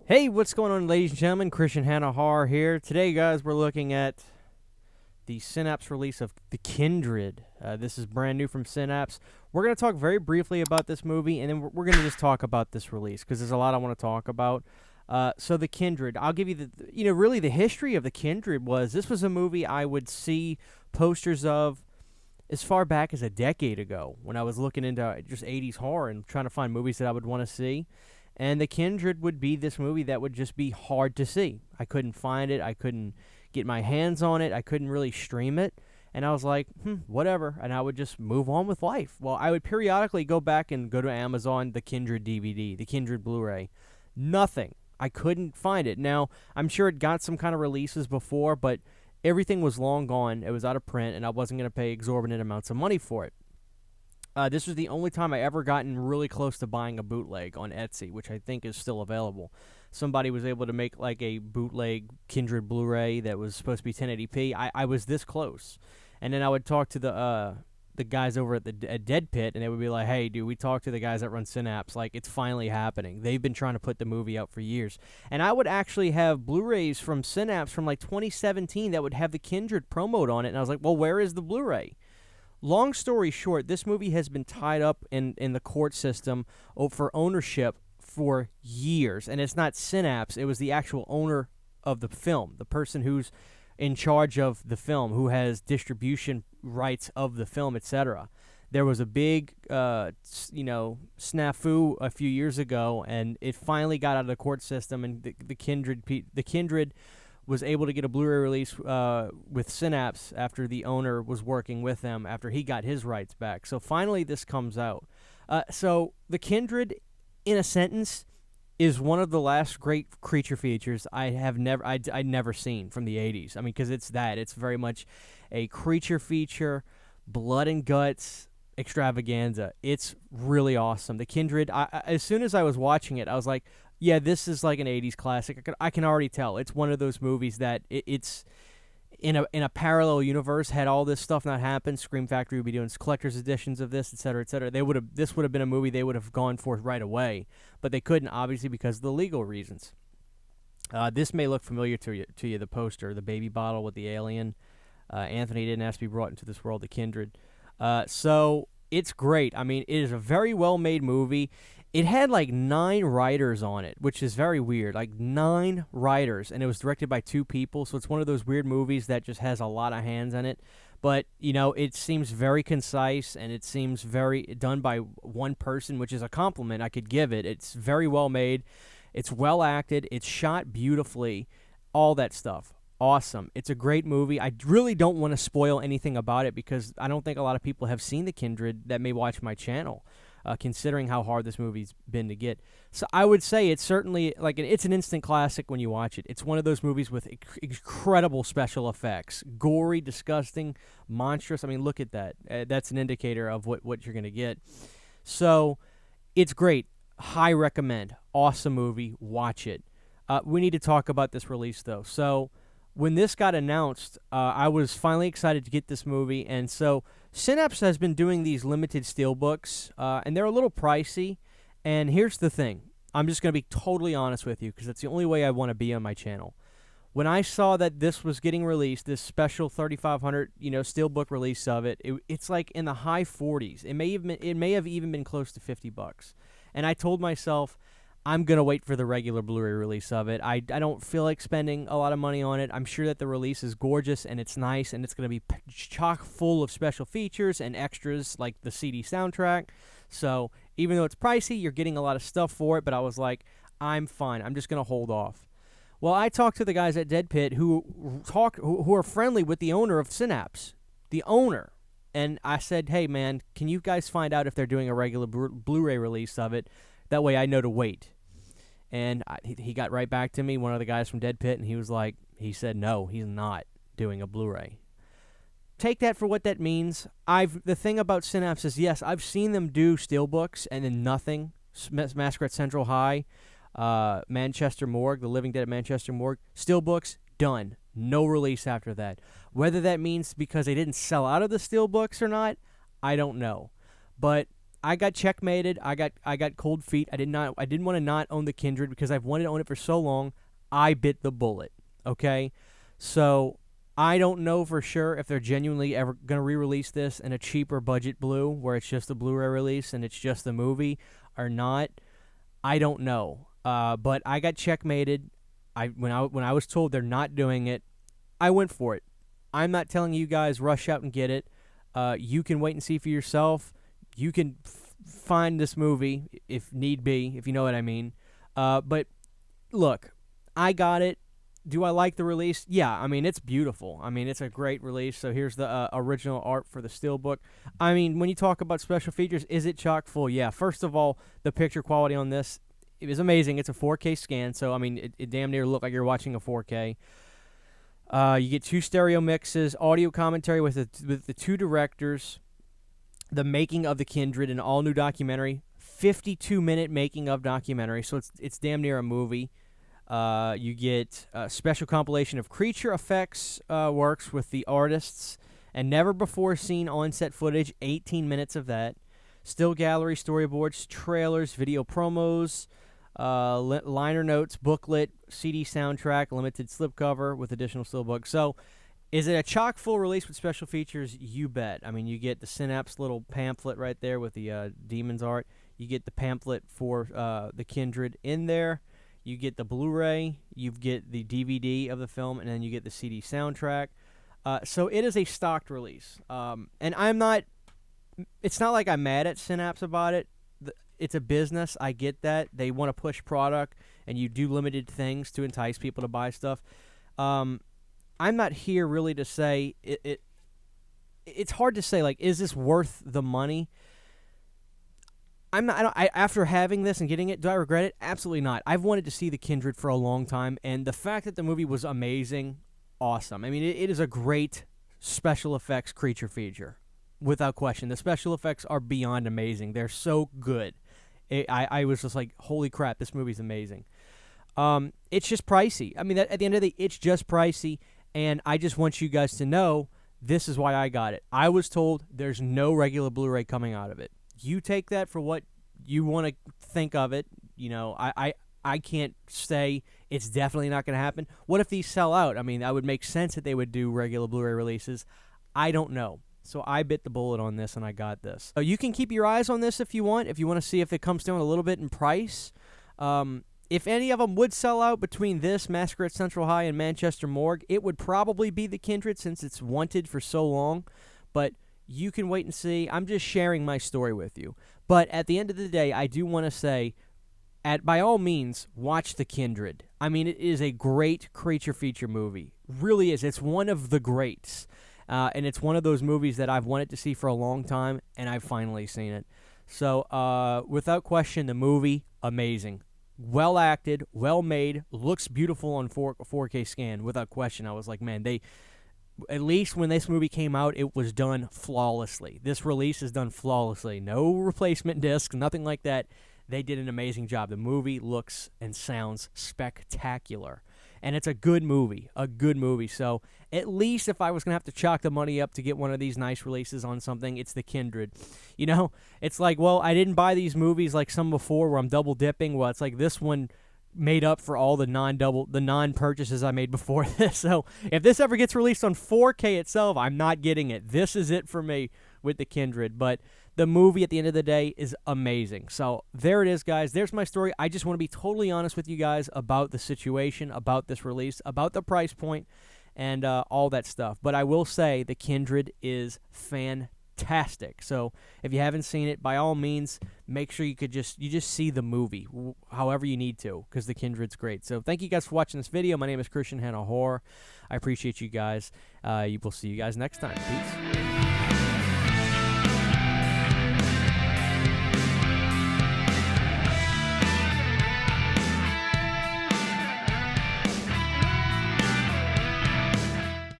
Hey, what's going on, ladies and gentlemen? Christian Hanna Horror here. Today, guys, we're looking at the Synapse release of The Kindred. This is brand new from Synapse. We're going to talk very briefly about this movie, and then we're going to just talk about this release, because there's a lot I want to talk about. So The Kindred, I'll give you really the history of The Kindred this was a movie I would see posters of as far back as a decade ago when I was looking into just 80s horror and trying to find movies that I would want to see. And The Kindred would be this movie that would just be hard to see. I couldn't find it. I couldn't get my hands on it. I couldn't really stream it. And I was like, whatever. And I would just move on with life. Well, I would periodically go back and go to Amazon, The Kindred DVD, The Kindred Blu-ray. Nothing. I couldn't find it. Now, I'm sure it got some kind of releases before, but everything was long gone. It was out of print, and I wasn't going to pay exorbitant amounts of money for it. This was the only time I ever gotten really close to buying a bootleg on Etsy, which I think is still available. Somebody was able to make like a bootleg Kindred Blu-ray that was supposed to be 1080p. I was this close. And then I would talk to the guys over at Dead Pit, and they would be like, hey, dude, we talked to the guys that run Synapse. Like, it's finally happening. They've been trying to put the movie out for years. And I would actually have Blu-rays from Synapse from like 2017 that would have the Kindred promoted on it. And I was like, well, where is the Blu-ray? Long story short, this movie has been tied up in the court system for ownership for years. And it's not Synapse. It was the actual owner of the film, the person who's in charge of the film, who has distribution rights of the film, etc. There was a big, snafu a few years ago, and it finally got out of the court system, and the Kindred was able to get a Blu-ray release with Synapse after the owner was working with them after he got his rights back. So finally this comes out. So The Kindred, in a sentence, is one of the last great creature features I'd never seen from the 80s. I mean, because it's very much a creature feature, blood and guts extravaganza. It's really awesome. The Kindred, as soon as I was watching it, I was like, yeah, this is like an 80s classic. I can already tell. It's one of those movies that it's in a parallel universe. Had all this stuff not happened, Scream Factory would be doing collector's editions of this, etc., etc. This would have been a movie they would have gone for right away, but they couldn't, obviously, because of the legal reasons. This may look familiar to you, the poster, the baby bottle with the alien. Anthony didn't ask to be brought into this world, The Kindred. So it's great. I mean, it is a very well-made movie. It had like 9 writers on it, which is very weird. Like 9 writers, and it was directed by 2 people, so it's one of those weird movies that just has a lot of hands in it. But, it seems very concise, and it seems very done by one person, which is a compliment I could give it. It's very well made. It's well acted. It's shot beautifully. All that stuff. Awesome. It's a great movie. I really don't want to spoil anything about it because I don't think a lot of people have seen The Kindred that may watch my channel. Considering how hard this movie's been to get. So I would say it's certainly, it's an instant classic when you watch it. It's one of those movies with incredible special effects. Gory, disgusting, monstrous. I mean, look at that. That's an indicator of what you're going to get. So it's great. High recommend. Awesome movie. Watch it. We need to talk about this release, though. So when this got announced, I was finally excited to get this movie, and so Synapse has been doing these limited steelbooks, and they're a little pricey, and here's the thing. I'm just going to be totally honest with you, because that's the only way I want to be on my channel. When I saw that this was getting released, this special 3,500, steelbook release of it's like in the high 40s. It may have even been close to $50. And I told myself, I'm going to wait for the regular Blu-ray release of it. I don't feel like spending a lot of money on it. I'm sure that the release is gorgeous and it's nice and it's going to be chock full of special features and extras like the CD soundtrack. So even though it's pricey, you're getting a lot of stuff for it, but I was like, I'm fine. I'm just going to hold off. Well, I talked to the guys at Dead Pit who are friendly with the owner of Synapse, the owner. And I said, hey, man, can you guys find out if they're doing a regular Blu-ray release of it? That way I know to wait. And he got right back to me, one of the guys from Dead Pit, and he said no, he's not doing a Blu-ray. Take that for what that means. The thing about Synapse is, yes, I've seen them do steelbooks and then nothing. Massacre at Central High, Manchester Morgue, The Living Dead at Manchester Morgue, steelbooks, done. No release after that. Whether that means because they didn't sell out of the steelbooks or not, I don't know. But I got checkmated. I got cold feet. I didn't want to not own the Kindred because I've wanted to own it for so long. I bit the bullet. Okay, so I don't know for sure if they're genuinely ever going to re-release this in a cheaper budget blue where it's just a Blu-ray release and it's just the movie or not. I don't know. But I got checkmated. When I was told they're not doing it, I went for it. I'm not telling you guys rush out and get it. You can wait and see for yourself. You can find this movie if need be, if you know what I mean. But look, I got it. Do I like the release? Yeah, I mean, it's beautiful. I mean, it's a great release. So here's the original art for the Steelbook. I mean, when you talk about special features, is it chock full? Yeah, first of all, the picture quality on this, it was amazing. It's a 4K scan, so, I mean, it damn near looked like you're watching a 4K. You get 2 stereo mixes, audio commentary with the 2 directors, the making of the Kindred, an all-new documentary, 52-minute making of documentary, so it's damn near a movie. You get a special compilation of creature effects works with the artists and never-before-seen on-set footage, 18 minutes of that. Still gallery, storyboards, trailers, video promos, liner notes, booklet, CD soundtrack, limited slipcover with additional steelbook. So, is it a chock-full release with special features? You bet. I mean, you get the Synapse little pamphlet right there with the Demons art. You get the pamphlet for the Kindred in there. You get the Blu-ray. You get the DVD of the film, and then you get the CD soundtrack. So it is a stocked release. And I'm not... It's not like I'm mad at Synapse about it. It's a business. I get that. They want to push product, and you do limited things to entice people to buy stuff. I'm not here really to say it's hard to say, like, is this worth the money? I'm not. After having this and getting it, do I regret it? Absolutely not. I've wanted to see the Kindred for a long time, and the fact that the movie was amazing, awesome. I mean, it is a great special effects creature feature, without question. The special effects are beyond amazing. They're so good. I was just like, holy crap, this movie's amazing. It's just pricey. I mean, at the end of the day, it's just pricey. And I just want you guys to know this is why I got it. I was told there's no regular Blu-ray coming out of it. You take that for what you want to think of it. You know, I can't say it's definitely not going to happen. What if these sell out? I mean, that would make sense that they would do regular Blu-ray releases. I don't know. So I bit the bullet on this, and I got this. So you can keep your eyes on this if you want to see if it comes down a little bit in price. If any of them would sell out between this, Massacre at Central High, and Manchester Morgue, it would probably be the Kindred since it's wanted for so long. But you can wait and see. I'm just sharing my story with you. But at the end of the day, I do want to say, by all means, watch the Kindred. I mean, it is a great creature feature movie. Really is. It's one of the greats. And it's one of those movies that I've wanted to see for a long time, and I've finally seen it. So, without question, the movie, amazing. Well acted, well made, looks beautiful on 4K scan, without question. I was like, man, at least when this movie came out, it was done flawlessly. This release is done flawlessly. No replacement discs, nothing like that. They did an amazing job. The movie looks and sounds spectacular. And it's a good movie, So at least if I was going to have to chalk the money up to get one of these nice releases on something, it's the Kindred. You know, it's like, well, I didn't buy these movies like some before where I'm double dipping. Well, it's like this one made up for all the non-purchases I made before this. So if this ever gets released on 4K itself, I'm not getting it. This is it for me with the Kindred. But the movie, at the end of the day, is amazing. So there it is, guys. There's my story. I just want to be totally honest with you guys about the situation, about this release, about the price point, and all that stuff. But I will say the Kindred is fantastic. So if you haven't seen it, by all means, make sure you just see the movie, however you need to, because the Kindred's great. So thank you guys for watching this video. My name is Christian Hanna Horror. I appreciate you guys. We'll see you guys next time. Peace.